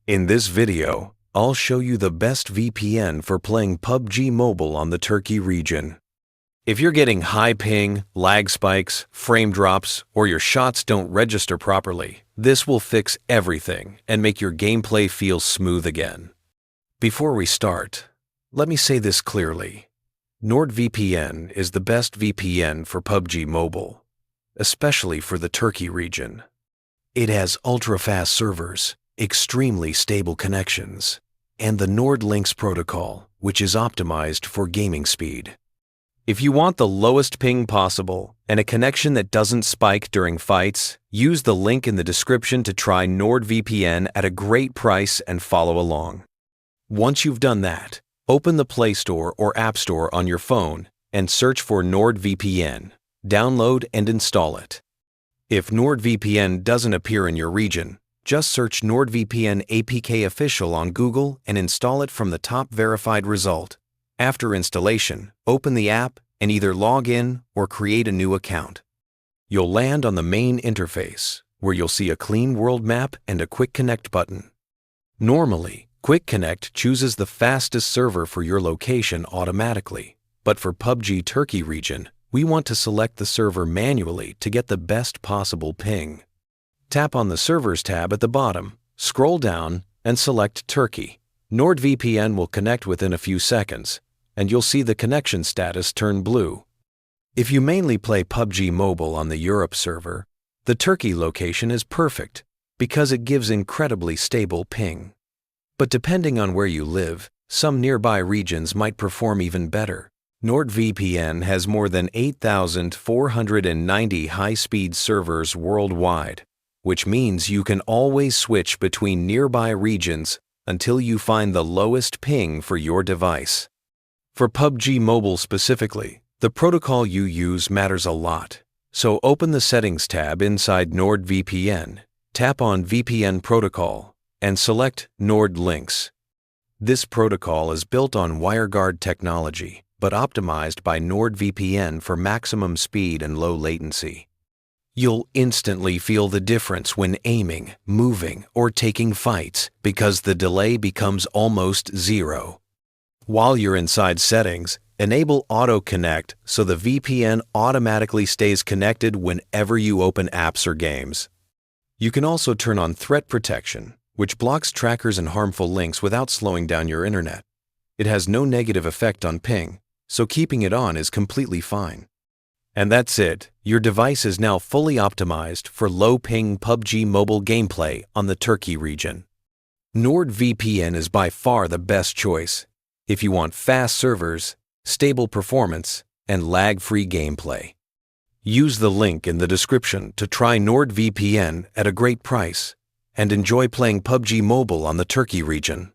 In this video, I'll show you the best VPN for playing PUBG Mobile on the Turkey region. If you're getting high ping, lag spikes, frame drops, or your shots don't register properly, this will fix everything and make your gameplay feel smooth again. Before we start, let me say this clearly. NordVPN is the best VPN for PUBG Mobile, especially for the Turkey region. It has ultra-fast servers, extremely stable connections, and the NordLynx protocol, which is optimized for gaming speed. If you want the lowest ping possible and a connection that doesn't spike during fights, use the link in the description to try NordVPN at a great price and follow along. Once you've done that, open the Play Store or App Store on your phone and search for NordVPN. Download and install it. If NordVPN doesn't appear in your region, just search NordVPN APK Official on Google and install it from the top verified result. After installation, open the app and either log in or create a new account. You'll land on the main interface, where you'll see a clean world map and a Quick Connect button. Normally, Quick Connect chooses the fastest server for your location automatically, but for PUBG Turkey region, we want to select the server manually to get the best possible ping. Tap on the Servers tab at the bottom, scroll down, and select Turkey. NordVPN will connect within a few seconds, and you'll see the connection status turn blue. If you mainly play PUBG Mobile on the Europe server, the Turkey location is perfect because it gives incredibly stable ping. But depending on where you live, some nearby regions might perform even better. NordVPN has more than 8,490 high-speed servers worldwide, which means you can always switch between nearby regions until you find the lowest ping for your device. For PUBG Mobile specifically, the protocol you use matters a lot, so open the Settings tab inside NordVPN, tap on VPN Protocol, and select NordLynx. This protocol is built on WireGuard technology, but optimized by NordVPN for maximum speed and low latency. You'll instantly feel the difference when aiming, moving, or taking fights because the delay becomes almost zero. While you're inside Settings, enable Auto Connect so the VPN automatically stays connected whenever you open apps or games. You can also turn on Threat Protection, which blocks trackers and harmful links without slowing down your internet. It has no negative effect on ping, so keeping it on is completely fine. And that's it. Your device is now fully optimized for low-ping PUBG Mobile gameplay on the Turkey region. NordVPN is by far the best choice if you want fast servers, stable performance, and lag-free gameplay. Use the link in the description to try NordVPN at a great price and enjoy playing PUBG Mobile on the Turkey region.